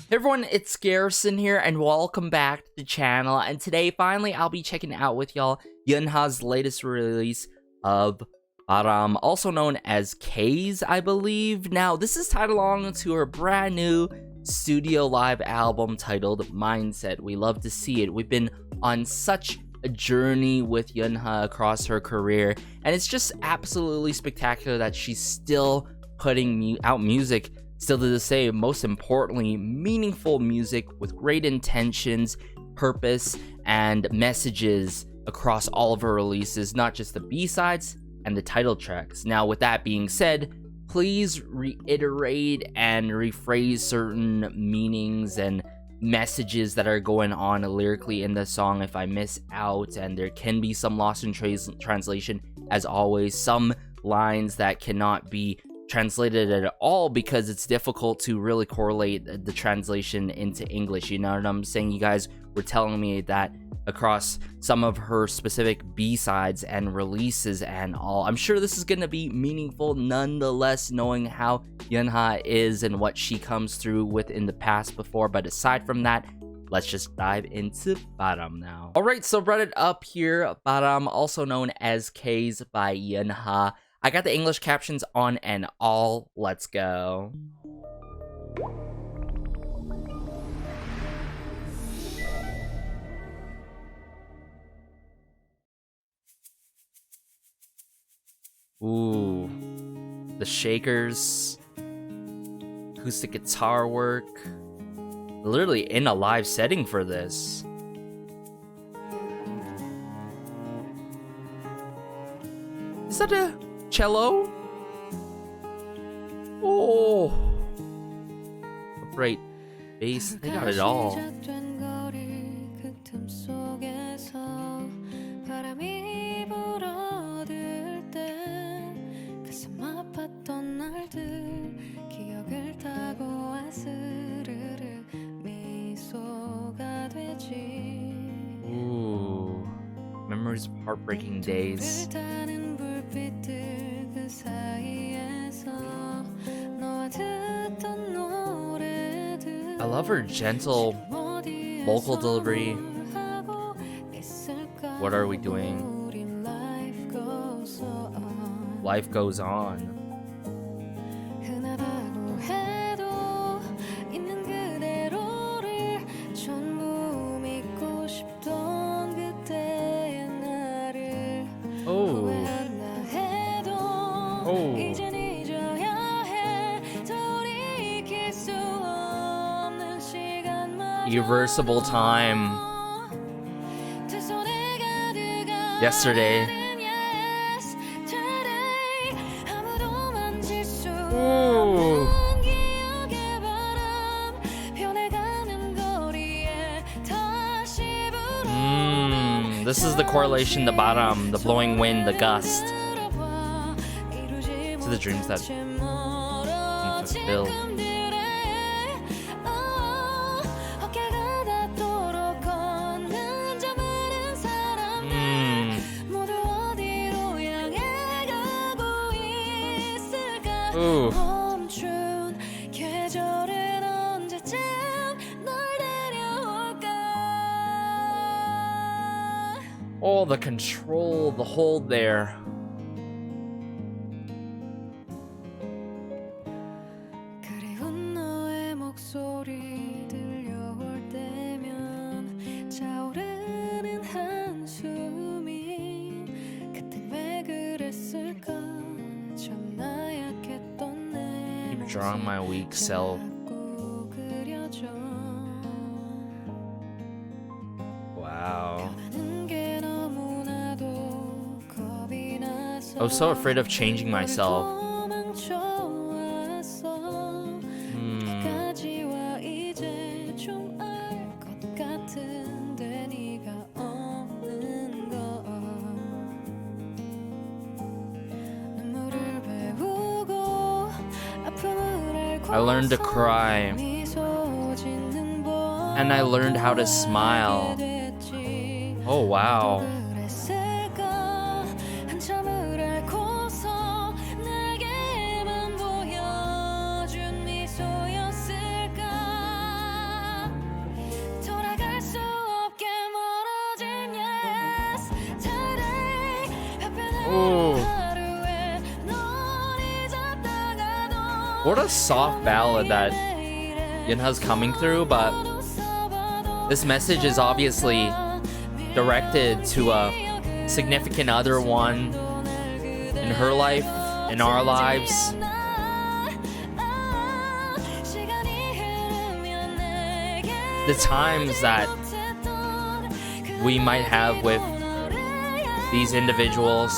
Hey everyone, it's Garrison here, and welcome back to the channel. And today, finally, I'll be checking out with y'all Younha's latest release of BaoziBang, also known as Kaze, I believe. Now, this is tied along to her brand new studio live album titled Mindset. We love to see it. We've been on such a journey with Younha across her career, and it's just absolutely spectacular that she's still putting out music. Still to this day, most importantly, meaningful music with great intentions, purpose, and messages across all of her releases, not just the B-sides and the title tracks. Now, with that being said, please reiterate and rephrase certain meanings and messages that are going on lyrically in the song if I miss out, and there can be some lost in translation, as always, some lines that cannot be translated at all because it's difficult to really correlate the translation into English. You know what I'm saying? You guys were telling me that across some of her specific B-sides and releases and all. I'm sure this is going to be meaningful nonetheless, knowing how Younha is and what she comes through with in the past before. But aside from that, let's just dive into BaoziBang now. Alright, so brought it up here, BaoziBang, also known as Kaze by Younha. I got the English captions on and all. Let's go. Ooh, the shakers, acoustic guitar work, literally in a live setting for this. Is that a cello? Oh, great bass. They got it all. Ooh, memories of heartbreaking days. I love her gentle vocal delivery. What are we doing? Life goes on. Oh. Oh. Irreversible time. Yesterday. Ooh. This is the correlation to BaoziBang, the blowing wind, the gust, to the dreams that can fulfill. Ooh. Oh, the control, the hold there. Keep drawing my weak self. Wow. I was so afraid of changing myself. I learned to cry, and I learned how to smile. Oh wow. What a soft ballad that Younha's coming through, but this message is obviously directed to a significant other one in her life, in our lives. The times that we might have with these individuals.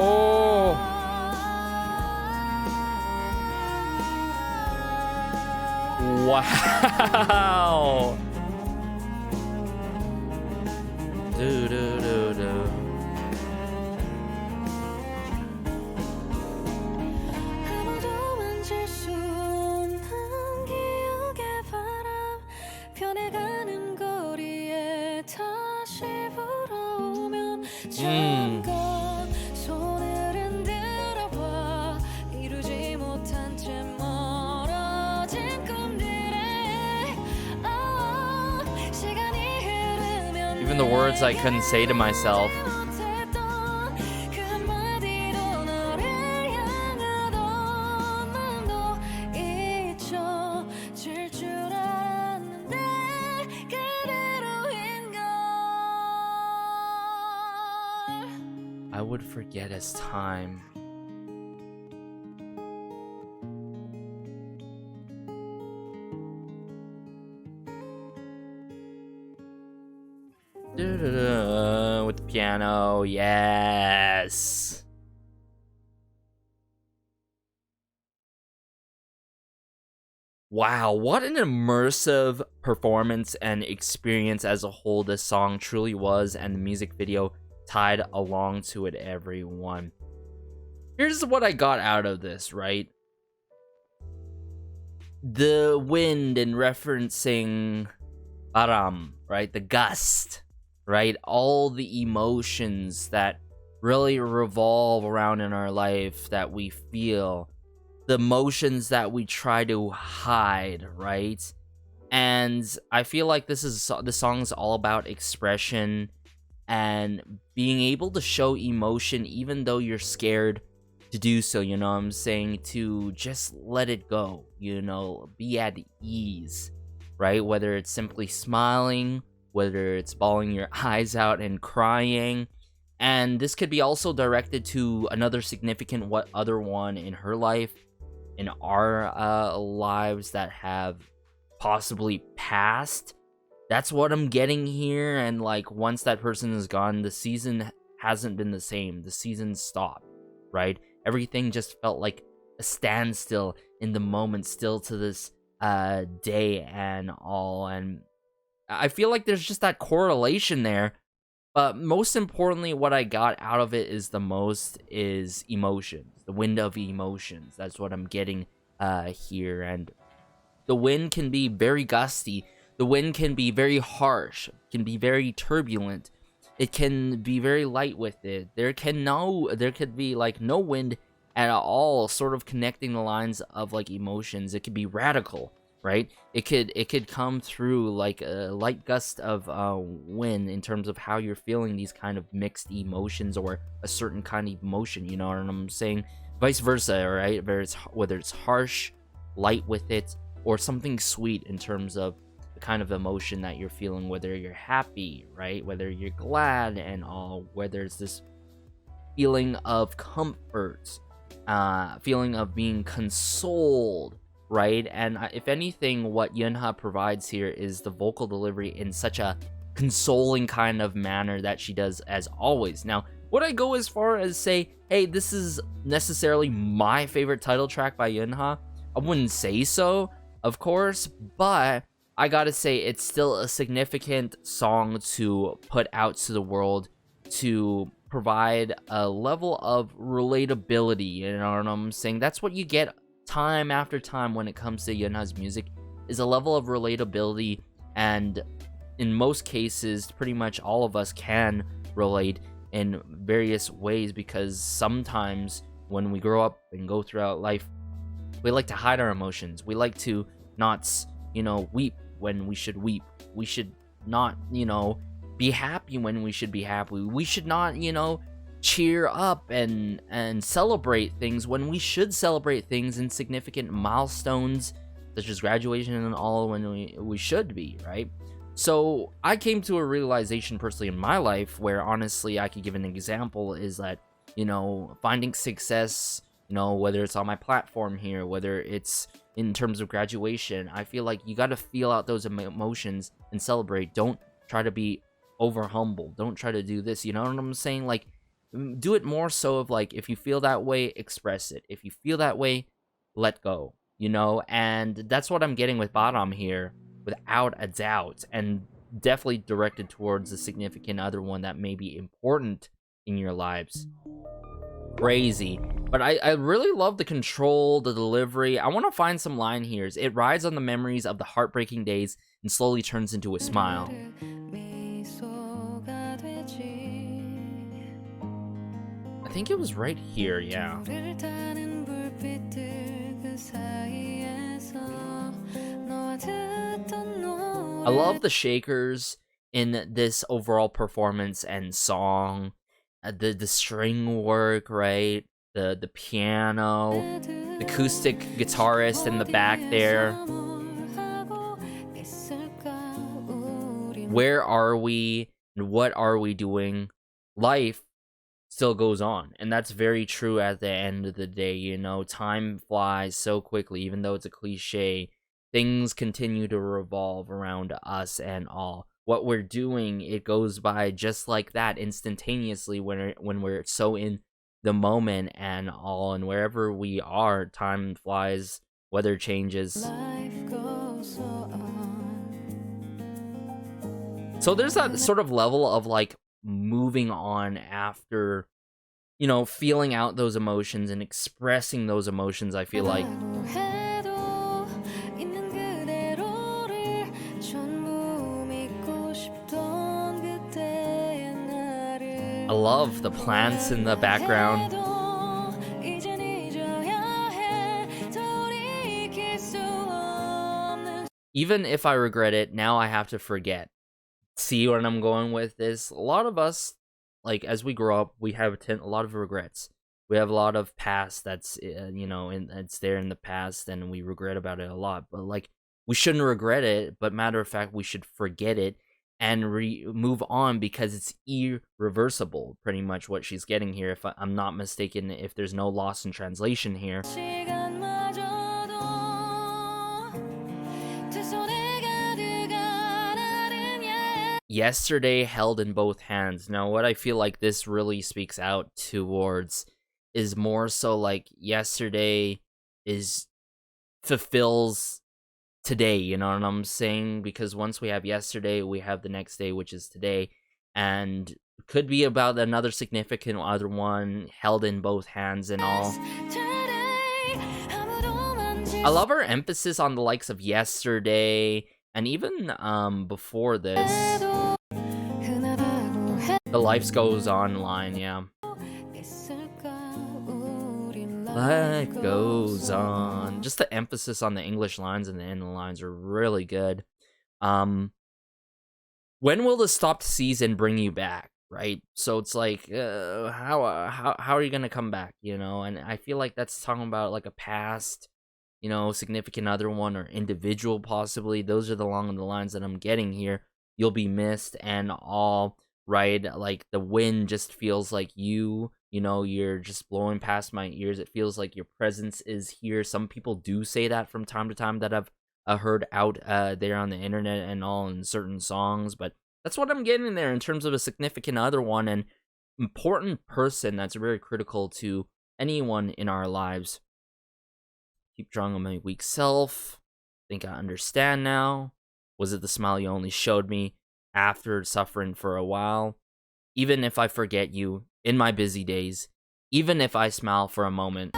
Oh. Wow. Do do do do. Even the words I couldn't say to myself. I would forget as time. With the piano, yes. Wow, what an immersive performance and experience as a whole this song truly was, and the music video tied along to it, everyone. Here's what I got out of this, right? The wind and referencing baram, right? The gust, right? All the emotions that really revolve around in our life that we feel, the emotions that we try to hide, right? And I feel like the song's all about expression and being able to show emotion even though you're scared to do so, you know what I'm saying? To just let it go, you know, be at ease, right? Whether it's simply smiling, whether it's bawling your eyes out and crying. And this could be also directed to another significant other one in her life, in our lives that have possibly passed. That's what I'm getting here. And like, once that person is gone, the season hasn't been the same. The season stopped, right? Everything just felt like a standstill in the moment, still to this day and all. And I feel like there's just that correlation there. But most importantly, what I got out of it is emotions, the wind of emotions. That's what I'm getting here. And the wind can be very gusty. The wind can be very harsh, can be very turbulent. It can be very light with it. There could be like no wind at all, sort of connecting the lines of like emotions. It could be radical, right? It could come through like a light gust of wind in terms of how you're feeling these kind of mixed emotions or a certain kind of emotion, you know what I'm saying? Vice versa, right? Whether it's harsh, light with it, or something sweet in terms of the kind of emotion that you're feeling, whether you're happy, right? Whether you're glad and all, whether it's this feeling of comfort, feeling of being consoled, right? And if anything, what Younha provides here is the vocal delivery in such a consoling kind of manner that she does as always. Now, would I go as far as say, hey, this is necessarily my favorite title track by Younha? I wouldn't say so, of course, but I gotta say it's still a significant song to put out to the world, to provide a level of relatability, you know what I'm saying? That's what you get time after time when it comes to Younha's music, is a level of relatability, and in most cases, pretty much all of us can relate in various ways, because sometimes when we grow up and go throughout life, we like to hide our emotions. We like to not, you know, weep when we should weep. We should not, you know, be happy when we should be happy. We should not, you know, cheer up and celebrate things when we should celebrate things in significant milestones such as graduation and all, when we should be, right? So I came to a realization personally in my life where honestly I could give an example is that, you know, finding success, you know, whether it's on my platform here, whether it's in terms of graduation, I feel like you got to feel out those emotions and celebrate. Don't try to be over humble. Don't try to do this, you know what I'm saying? Like, do it more so of like, if you feel that way, express it. If you feel that way, let go, you know? And that's what I'm getting with Bottom here, without a doubt, and definitely directed towards a significant other one that may be important in your lives. Crazy. But I really love the control, the delivery. I want to find some line here. It rides on the memories of the heartbreaking days and slowly turns into a smile. I think it was right here, yeah. I love the shakers in this overall performance and song. The string work, right? The piano, the acoustic guitarist in the back there. Where are we and what are we doing? Life still goes on, and that's very true at the end of the day, you know. Time flies so quickly, even though it's a cliche. Things continue to revolve around us and all. What we're doing, it goes by just like that, instantaneously, when we're so in the moment and all, and wherever we are, time flies, weather changes. So there's that sort of level of like moving on after, you know, feeling out those emotions and expressing those emotions, I feel like. I love the plants in the background. Even if I regret it, now I have to forget. See what I'm going with this? A lot of us, like, as we grow up, we have a lot of regrets. We have a lot of past that's, you know, and it's there in the past, and we regret about it a lot. But, like, we shouldn't regret it, but matter of fact, we should forget it and move on, because it's irreversible, pretty much what she's getting here, if I'm not mistaken, if there's no loss in translation here. Yesterday held in both hands. Now, what I feel like this really speaks out towards is more so like yesterday fulfills today, you know what I'm saying? Because once we have yesterday, we have the next day, which is today, and could be about another significant other one held in both hands and all. I love her emphasis on the likes of yesterday, and even before this, the life goes on line, yeah. Life goes on. Just the emphasis on the English lines and the end lines are really good. When will the stopped season bring you back, right? So it's like, how are you gonna come back, you know? And I feel like that's talking about like a past, you know, significant other one or individual possibly. Those are along the lines that I'm getting here. You'll be missed and all, right? Like the wind just feels like you know, you're just blowing past my ears. It feels like your presence is here. Some people do say that from time to time that I've heard out there on the internet and all in certain songs, but that's what I'm getting there in terms of a significant other one and important person that's very critical to anyone in our lives. Keep drawing on my weak self. Think I understand now. Was it the smile you only showed me after suffering for a while? Even if I forget you in my busy days, even if I smile for a moment.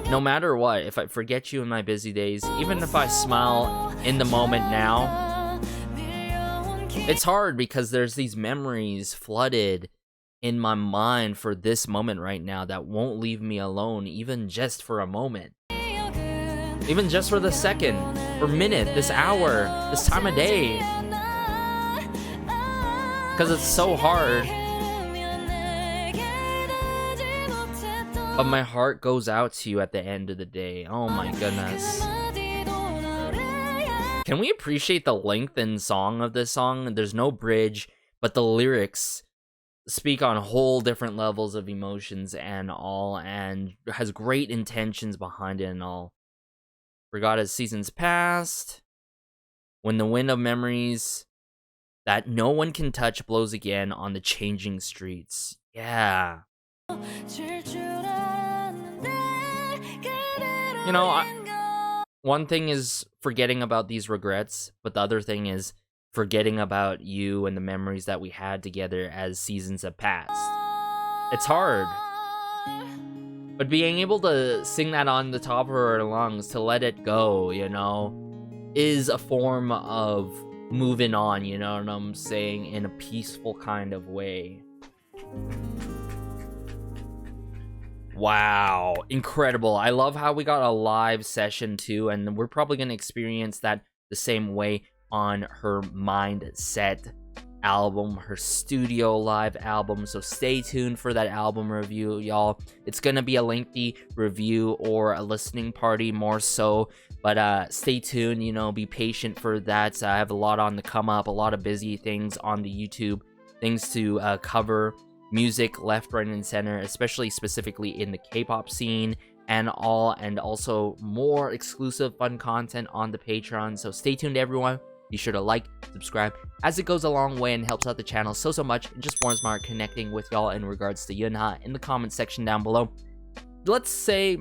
No matter what, if I forget you in my busy days, even if I smile in the moment now, it's hard because there's these memories flooded in my mind for this moment right now that won't leave me alone, even just for a moment. Even just for the second, or minute, this hour, this time of day. Because it's so hard. But my heart goes out to you at the end of the day. Oh my goodness. Can we appreciate the length and song of this song? There's no bridge, but the lyrics speak on whole different levels of emotions and all, and has great intentions behind it and all. Forgot as seasons passed, when the wind of memories that no one can touch blows again on the changing streets. Yeah. You know, one thing is forgetting about these regrets, but the other thing is forgetting about you and the memories that we had together as seasons have passed. It's hard. But being able to sing that on the top of our lungs, to let it go, you know, is a form of moving on, you know what I'm saying, in a peaceful kind of way. Wow, incredible. I love how we got a live session too, and we're probably going to experience that the same way on her Mindset album, her studio live album. So stay tuned for that album review, y'all. It's gonna be a lengthy review or a listening party more so, but stay tuned, you know, be patient for that. I have a lot on the come up, a lot of busy things on the YouTube, things to cover, music left, right, and center, especially specifically in the K-pop scene and all, and also more exclusive fun content on the Patreon. So stay tuned, everyone. Be sure to like, subscribe, as it goes a long way and helps out the channel so much, and just warms my heart connecting with y'all in regards to Younha in the comment section down below. Let's say,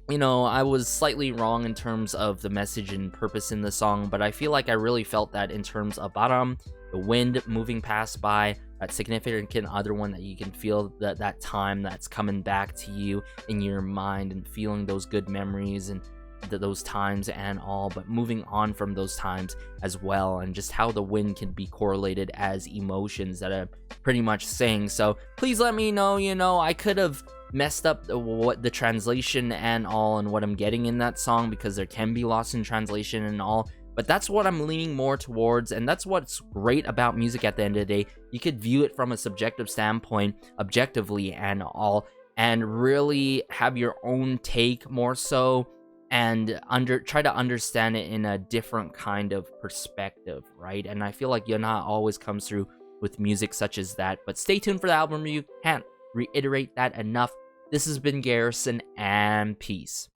you know, I was slightly wrong in terms of the message and purpose in the song, but I feel like I really felt that in terms of Baram, the wind moving past by, that significant other one that you can feel that time that's coming back to you in your mind and feeling those good memories and those times and all, but moving on from those times as well, and just how the wind can be correlated as emotions that I'm pretty much saying. So please let me know, you know, I could have messed up what the translation and all and what I'm getting in that song, because there can be loss in translation and all, but that's what I'm leaning more towards, and that's what's great about music at the end of the day. You could view it from a subjective standpoint, objectively and all, and really have your own take more so, and try to understand it in a different kind of perspective, right? And I feel like Younha always comes through with music such as that. But stay tuned for the album review. Can't reiterate that enough. This has been Garrison, and peace.